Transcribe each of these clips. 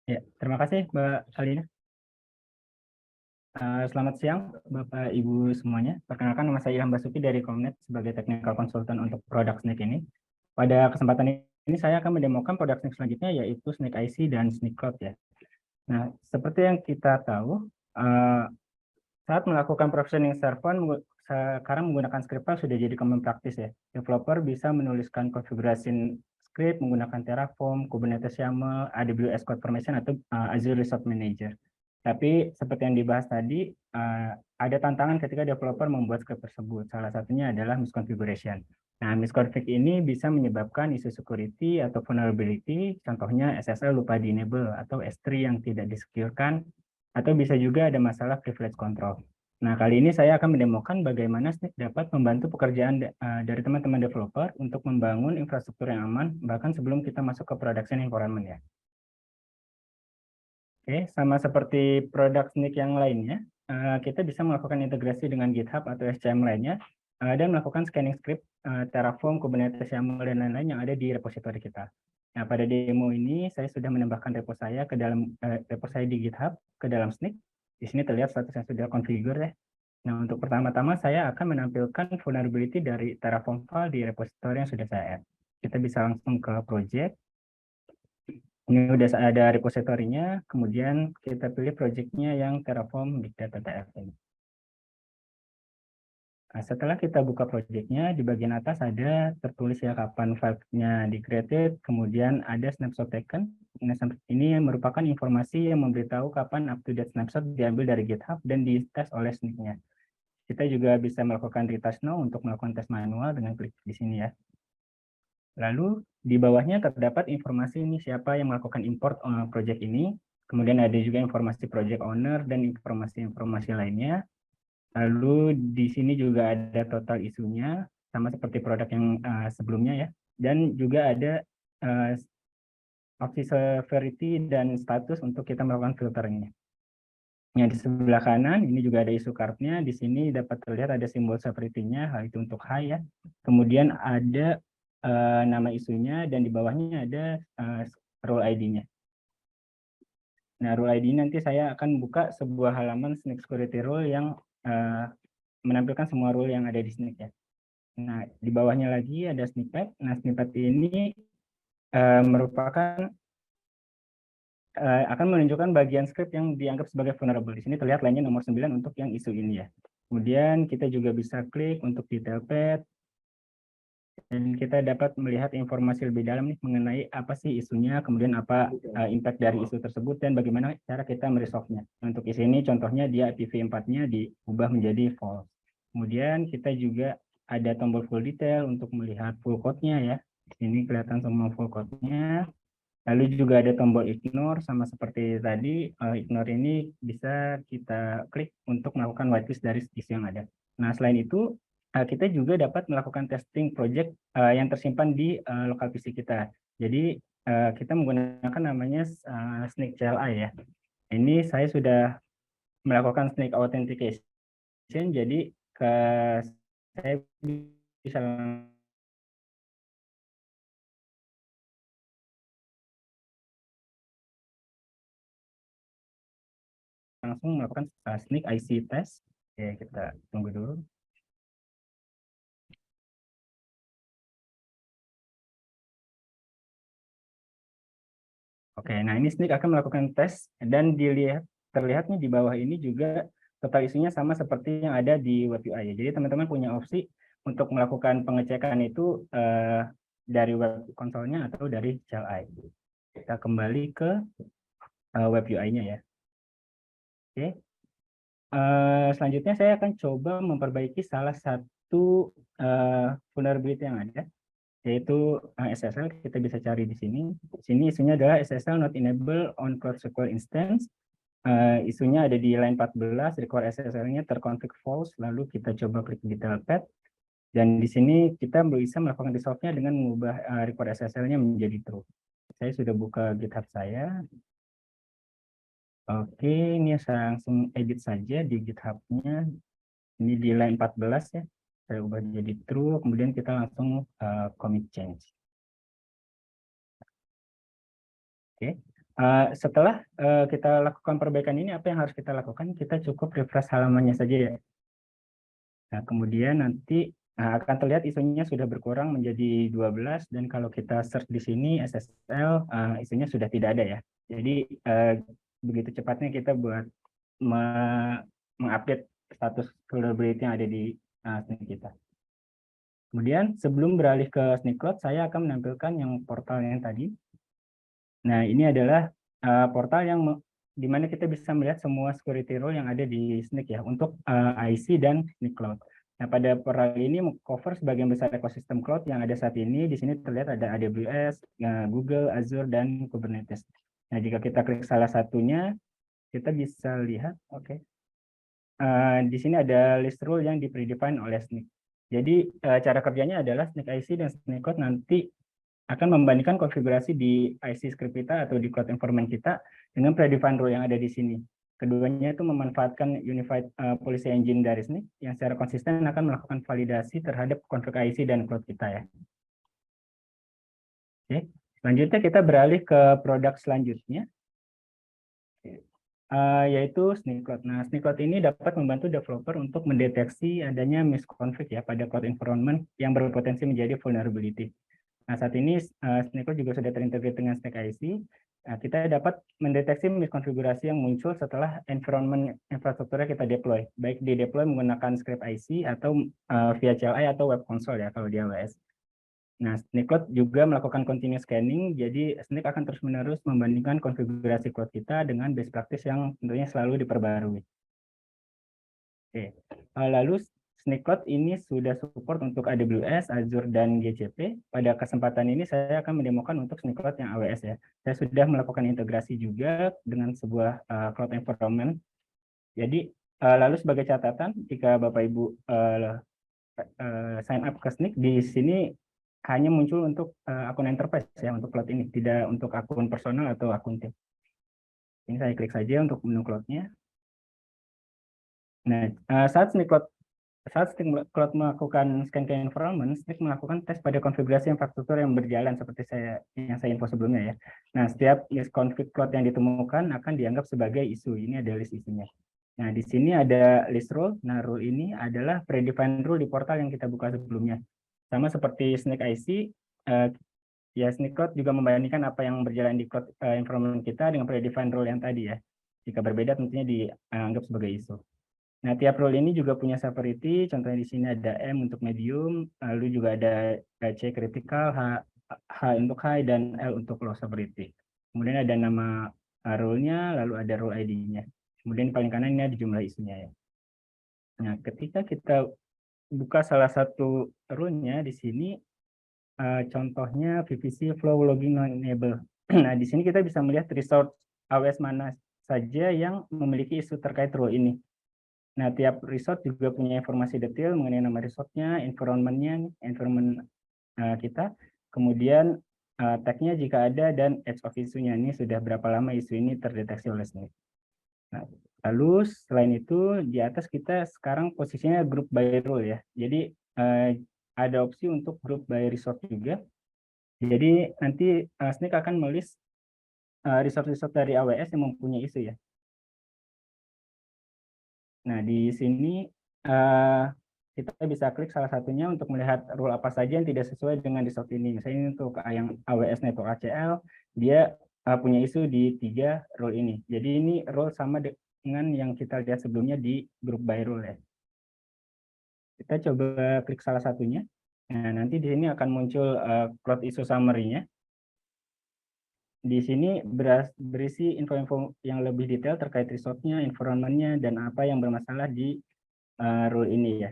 Ya, terima kasih Mbak Alina. Selamat siang Bapak Ibu semuanya. Perkenalkan nama saya Ilham Basuki dari Komnet sebagai Technical Consultant untuk produk Snake ini. Pada kesempatan ini saya akan mendemokan produk Snake selanjutnya yaitu Snake IC dan Snake Cloud ya. Nah, seperti yang kita tahu, saat melakukan provisioning server sekarang menggunakan script file sudah jadi common practice ya. Developer bisa menuliskan konfigurasi script menggunakan Terraform, Kubernetes YAML, AWS CloudFormation atau Azure Resource Manager. Tapi seperti yang dibahas tadi, ada tantangan ketika developer membuat script tersebut. Salah satunya adalah misconfiguration. Nah, misconfig ini bisa menyebabkan isu security atau vulnerability, contohnya SSL lupa di-enable atau S3 yang tidak disecure-kan, atau bisa juga ada masalah privilege control. Nah, kali ini saya akan mendemokan bagaimana Snake dapat membantu pekerjaan dari teman-teman developer untuk membangun infrastruktur yang aman, bahkan sebelum kita masuk ke production environment ya. Oke, sama seperti produk Snake yang lainnya, kita bisa melakukan integrasi dengan GitHub atau SCM lainnya, dan melakukan scanning script, Terraform, Kubernetes YAML, dan lain-lain yang ada di repository kita. Nah, pada demo ini saya sudah menambahkan repo saya ke dalam repo saya di GitHub ke dalam Snake. Di sini terlihat status yang sudah configure ya. Nah, untuk pertama-tama saya akan menampilkan vulnerability dari Terraform file di repository yang sudah saya add. Kita bisa langsung ke project. Ini udah ada repositorinya, kemudian kita pilih projectnya yang Terraform Big Data TF ini. Nah, setelah kita buka projectnya, di bagian atas ada tertulis ya kapan file-nya di-created, kemudian ada snapshot taken. Ini merupakan informasi yang memberitahu kapan up-to-date snapshot diambil dari GitHub dan dites oleh Snake-nya. Kita juga bisa melakukan retouch now untuk melakukan tes manual dengan klik di sini ya. Lalu di bawahnya terdapat informasi ini siapa yang melakukan import project ini. Kemudian ada juga informasi project owner dan informasi-informasi lainnya. Lalu di sini juga ada total isunya, sama seperti produk yang sebelumnya ya. Dan juga ada opsi severity dan status untuk kita melakukan filternya. Yang di sebelah kanan ini juga ada isu card-nya. Di sini dapat terlihat ada simbol severity-nya, hal itu untuk high ya. Kemudian ada nama isunya dan di bawahnya ada role ID-nya. Nah, role ID nanti saya akan buka sebuah halaman Snake Security Rule yang menampilkan semua rule yang ada di Snake ya. Nah, di bawahnya lagi ada snippet. Nah, snippet ini merupakan akan menunjukkan bagian script yang dianggap sebagai vulnerable. Di sini terlihat lainnya nomor 9 untuk yang isu ini ya. Kemudian kita juga bisa klik untuk detail path, dan kita dapat melihat informasi lebih dalam nih mengenai apa sih isunya, kemudian apa impact dari isu tersebut, dan bagaimana cara kita meresolve-nya. Untuk isu ini contohnya dia IPv4-nya diubah menjadi false. Kemudian kita juga ada tombol full detail untuk melihat full code-nya ya. Di sini kelihatan semua full code-nya. Lalu juga ada tombol ignore, sama seperti tadi, ignore ini bisa kita klik untuk melakukan whitelist dari isu yang ada. Nah, selain itu, kita juga dapat melakukan testing project yang tersimpan di lokal PC kita. Jadi, kita menggunakan namanya Snake CLI ya. Ini saya sudah melakukan Snake Authentication, jadi saya bisa langsung melakukan Snake IC test. Oke, kita tunggu dulu. Oke, nah ini Snake akan melakukan tes dan terlihatnya di bawah ini juga total isunya sama seperti yang ada di web UI ya. Jadi teman-teman punya opsi untuk melakukan pengecekan itu dari web konsolnya atau dari CLI. Kita kembali ke web UI-nya ya. Oke. Selanjutnya saya akan coba memperbaiki salah satu vulnerability yang ada, yaitu SSL. Kita bisa cari di sini. Di sini isunya adalah SSL not enable on Cloud SQL instance. Isunya ada di line 14, record SSL-nya terkonfig false, lalu kita coba klik detail path, dan di sini kita bisa melakukan resolve-nya dengan mengubah record SSL-nya menjadi true. Saya sudah buka GitHub saya. Oke, ini saya langsung edit saja di GitHub-nya. Ini di line 14 ya. Saya ubah jadi true, kemudian kita langsung commit change. Oke. Setelah kita lakukan perbaikan ini, apa yang harus kita lakukan? Kita cukup refresh halamannya saja ya. Nah, kemudian nanti akan terlihat isunya sudah berkurang menjadi 12, dan kalau kita search di sini SSL, isunya sudah tidak ada ya. Jadi begitu cepatnya kita buat mengupdate status vulnerability yang ada di SNIC kita. Kemudian sebelum beralih ke SNIC Cloud, saya akan menampilkan yang portal yang tadi. Nah, ini adalah portal yang di mana kita bisa melihat semua security rule yang ada di SNIC ya, untuk IC dan SNIC Cloud. Nah, pada portal ini cover sebagian besar ekosistem cloud yang ada saat ini. Di sini terlihat ada AWS, Google, Azure, dan Kubernetes. Nah, jika kita klik salah satunya, kita bisa lihat, oke. Di sini ada list rule yang di-predefine oleh SNIC. Jadi, cara kerjanya adalah SNIC IC dan SNIC Cloud nanti akan membandingkan konfigurasi di IC script kita atau di cloud environment kita dengan predefined rule yang ada di sini. Keduanya itu memanfaatkan Unified Policy Engine dari SNIC yang secara konsisten akan melakukan validasi terhadap konfig IC dan cloud kita ya. Oke. Selanjutnya kita beralih ke produk selanjutnya, yaitu SNIC Cloud. Nah, SNIC Cloud ini dapat membantu developer untuk mendeteksi adanya misconfig ya pada cloud environment yang berpotensi menjadi vulnerability. Nah, saat ini SNIC Cloud juga sudah terintegrasi dengan SNIC IC. Nah, kita dapat mendeteksi miskonfigurasi yang muncul setelah environment infrastrukturnya kita deploy, baik di deploy menggunakan script IC atau via CLI atau web console ya kalau di AWS. Nah, SNIC Cloud juga melakukan continuous scanning, jadi SNIC akan terus-menerus membandingkan konfigurasi cloud kita dengan best practice yang tentunya selalu diperbarui. Oke. Lalu SNIC Cloud ini sudah support untuk AWS, Azure, dan GCP. Pada kesempatan ini saya akan mendemokan untuk SNIC Cloud yang AWS ya. Saya sudah melakukan integrasi juga dengan sebuah cloud environment. Jadi lalu sebagai catatan, jika Bapak Ibu sign up ke SNIC, di sini hanya muncul untuk akun enterprise ya untuk cloud ini, tidak untuk akun personal atau akun tim. Ini saya klik saja untuk menu cloud-nya. Nah, saat SNIC Cloud melakukan scan ke environment, SNIC melakukan tes pada konfigurasi infrastruktur yang berjalan seperti yang saya info sebelumnya ya. Nah, setiap misconfig cloud yang ditemukan akan dianggap sebagai isu. Ini ada list isunya. Nah, di sini ada list rule. Nah, rule ini adalah predefined rule di portal yang kita buka sebelumnya. Sama seperti SNIC IC, ya SNIC Cloud juga membandingkan apa yang berjalan di cloud environment kita dengan predefined rule yang tadi ya. Jika berbeda tentunya dianggap sebagai isu. Nah, tiap role ini juga punya severity, contohnya di sini ada M untuk medium, lalu juga ada C critical, H untuk high, dan L untuk low severity. Kemudian ada nama role-nya, lalu ada role ID-nya. Kemudian di paling kanan ini ada jumlah isunya ya. Nah, ketika kita buka salah satu role-nya di sini, contohnya VPC flow logging non-enable. Nah, di sini kita bisa melihat resource AWS mana saja yang memiliki isu terkait role ini. Nah, tiap resort juga punya informasi detail mengenai nama resortnya, environment-nya, environment kita, kemudian tag-nya jika ada, dan edge of isunya. Ini sudah berapa lama isu ini terdeteksi oleh SNIC. Nah, lalu selain itu, di atas kita sekarang posisinya group by role ya. Jadi ada opsi untuk group by resort juga. Jadi nanti SNIC akan melist resort-resort dari AWS yang mempunyai isu ya. Nah, di sini kita bisa klik salah satunya untuk melihat rule apa saja yang tidak sesuai dengan resort ini. Misalnya untuk yang AWS Network ACL, dia punya isu di 3 rule ini. Jadi ini rule sama dengan yang kita lihat sebelumnya di group by rule ya. Kita coba klik salah satunya. Nah, nanti di sini akan muncul cloud issue summary-nya. Di sini berisi info-info yang lebih detail terkait resortnya, environment-nya, dan apa yang bermasalah di rule ini ya.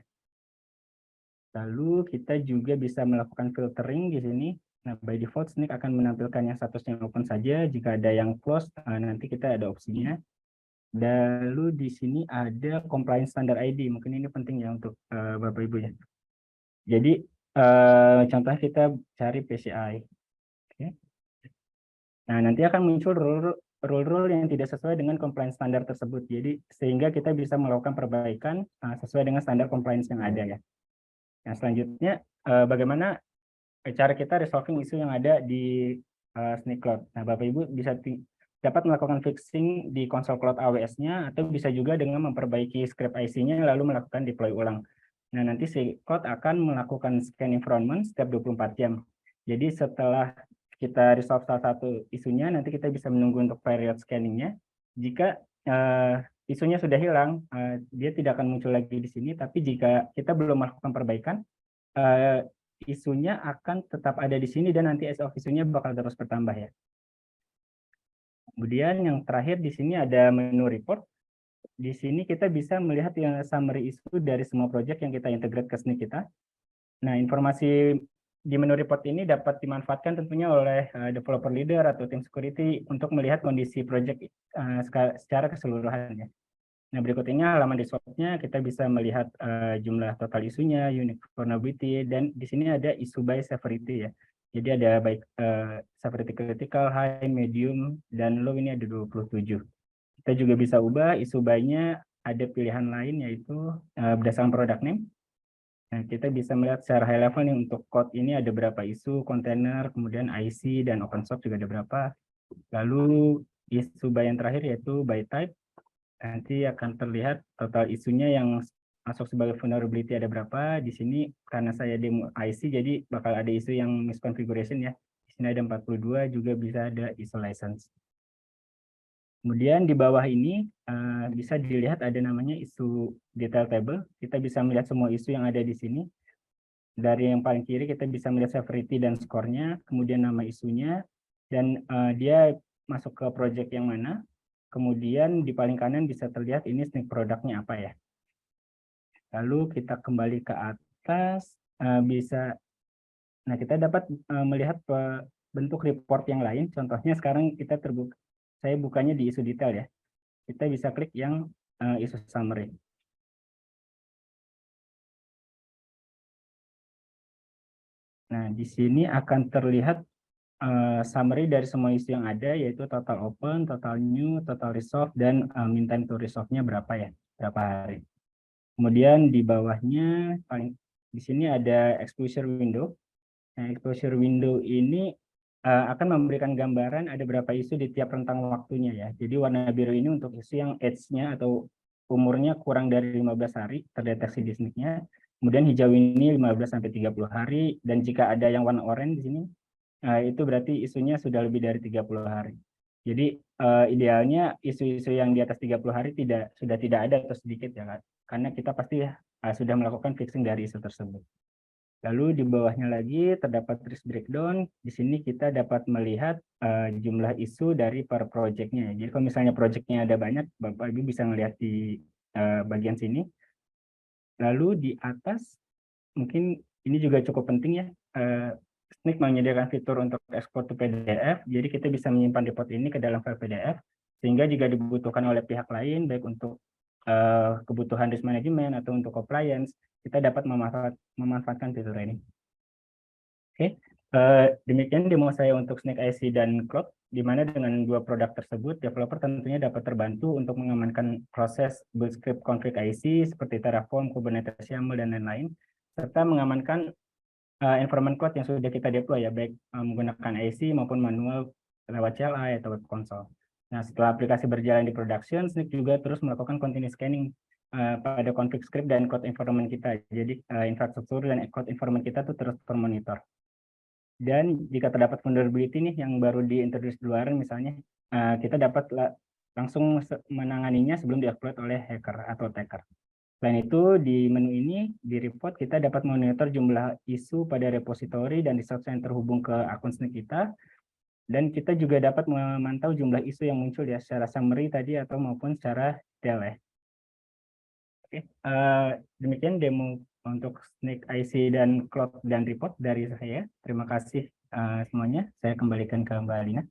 Lalu kita juga bisa melakukan filtering di sini. Nah, by default SNIC akan menampilkan yang statusnya open saja. Jika ada yang closed, nanti kita ada opsinya. Lalu di sini ada compliance standard ID. Mungkin ini penting ya untuk Bapak Ibu ya. Jadi contohnya kita cari PCI. Oke. Nah, nanti akan muncul rule-rule yang tidak sesuai dengan compliance standar tersebut. Jadi sehingga kita bisa melakukan perbaikan sesuai dengan standar compliance yang ada ya. Nah, selanjutnya bagaimana cara kita resolving isu yang ada di SNIC Cloud. Nah, Bapak Ibu bisa dapat melakukan fixing di konsol cloud AWS-nya, atau bisa juga dengan memperbaiki script IC-nya lalu melakukan deploy ulang. Nah, nanti si cloud akan melakukan scan environment setiap 24 jam. Jadi setelah kita resolve salah satu isunya, nanti kita bisa menunggu untuk period scanning-nya. Jika isunya sudah hilang, dia tidak akan muncul lagi di sini, tapi jika kita belum melakukan perbaikan, isunya akan tetap ada di sini dan nanti as of isunya bakal terus bertambah ya. Kemudian yang terakhir di sini ada menu report. Di sini kita bisa melihat yang summary isu dari semua project yang kita integrate ke SNIC kita. Nah, informasi di menu report ini dapat dimanfaatkan tentunya oleh developer leader atau tim security untuk melihat kondisi project secara keseluruhannya. Nah, berikut ini halaman resource-nya, kita bisa melihat jumlah total isunya, unique vulnerability, dan di sini ada isu by severity ya. Jadi ada baik severity critical, high, medium, dan low, ini ada 27. Kita juga bisa ubah isu by-nya, ada pilihan lain yaitu berdasarkan product name. Nah, kita bisa melihat secara high level nih untuk code ini ada berapa isu, kontainer, kemudian IC, dan open source juga ada berapa. Lalu isu by yang terakhir yaitu by type. Nanti akan terlihat total isunya yang masuk sebagai vulnerability ada berapa. Di sini karena saya demo IC, jadi bakal ada isu yang misconfiguration ya. Di sini ada 42, juga bisa ada isu license. Kemudian di bawah ini bisa dilihat ada namanya isu detail table. Kita bisa melihat semua isu yang ada di sini. Dari yang paling kiri kita bisa melihat severity dan skornya, kemudian nama isunya, dan dia masuk ke project yang mana. Kemudian di paling kanan bisa terlihat ini SNIC produknya apa ya. Lalu kita kembali ke atas, kita dapat melihat bentuk report yang lain. Contohnya sekarang kita saya bukanya di isu detail ya. Kita bisa klik yang isu summary. Nah, di sini akan terlihat summary dari semua isu yang ada, yaitu total open, total new, total resolve, dan mean time to resolve-nya berapa ya, berapa hari. Kemudian di bawahnya, di sini ada exposure window. Nah, exposure window ini akan memberikan gambaran ada berapa isu di tiap rentang waktunya ya. Jadi warna biru ini untuk isu yang age-nya atau umurnya kurang dari 15 hari terdeteksi di SNIC-nya. Kemudian hijau ini 15 sampai 30 hari, dan jika ada yang warna oranye di sini, itu berarti isunya sudah lebih dari 30 hari. Jadi idealnya isu-isu yang di atas 30 hari sudah tidak ada atau sedikit ya kan. Karena kita pasti sudah melakukan fixing dari isu tersebut. Lalu di bawahnya lagi terdapat risk breakdown. Di sini kita dapat melihat jumlah isu dari per project-nya. Jadi kalau misalnya project-nya ada banyak, Bapak Ibu bisa melihat di bagian sini. Lalu di atas, mungkin ini juga cukup penting ya, SNIC menyediakan fitur untuk ekspor ke PDF, jadi kita bisa menyimpan report ini ke dalam file PDF, sehingga jika dibutuhkan oleh pihak lain, baik untuk kebutuhan risk management atau untuk compliance, kita dapat memanfaatkan fitur ini. Oke, demikian demo saya untuk SNIC IC dan Cloud, di mana dengan dua produk tersebut, developer tentunya dapat terbantu untuk mengamankan proses build script config IC seperti Terraform, Kubernetes YAML, dan lain-lain, serta mengamankan environment code yang sudah kita deploy ya, baik menggunakan IC maupun manual lewat CLI atau web console. Nah, setelah aplikasi berjalan di production, SNIC juga terus melakukan continuous scanning pada config script dan code environment kita. Jadi infrastruktur dan code environment kita tuh terus termonitor. Dan jika terdapat vulnerability nih yang baru diintroduce di luar misalnya, kita dapat langsung menanganinya sebelum dieksploit oleh hacker atau attacker. Selain itu, di menu ini, di report, kita dapat monitor jumlah isu pada repository dan resource yang terhubung ke akun SNIC kita. Dan kita juga dapat memantau jumlah isu yang muncul ya, secara summary tadi atau maupun secara detail ya. Oke, demikian demo untuk SNIC IC dan Cloud dan report dari saya. Terima kasih semuanya. Saya kembalikan ke Mbak Alina.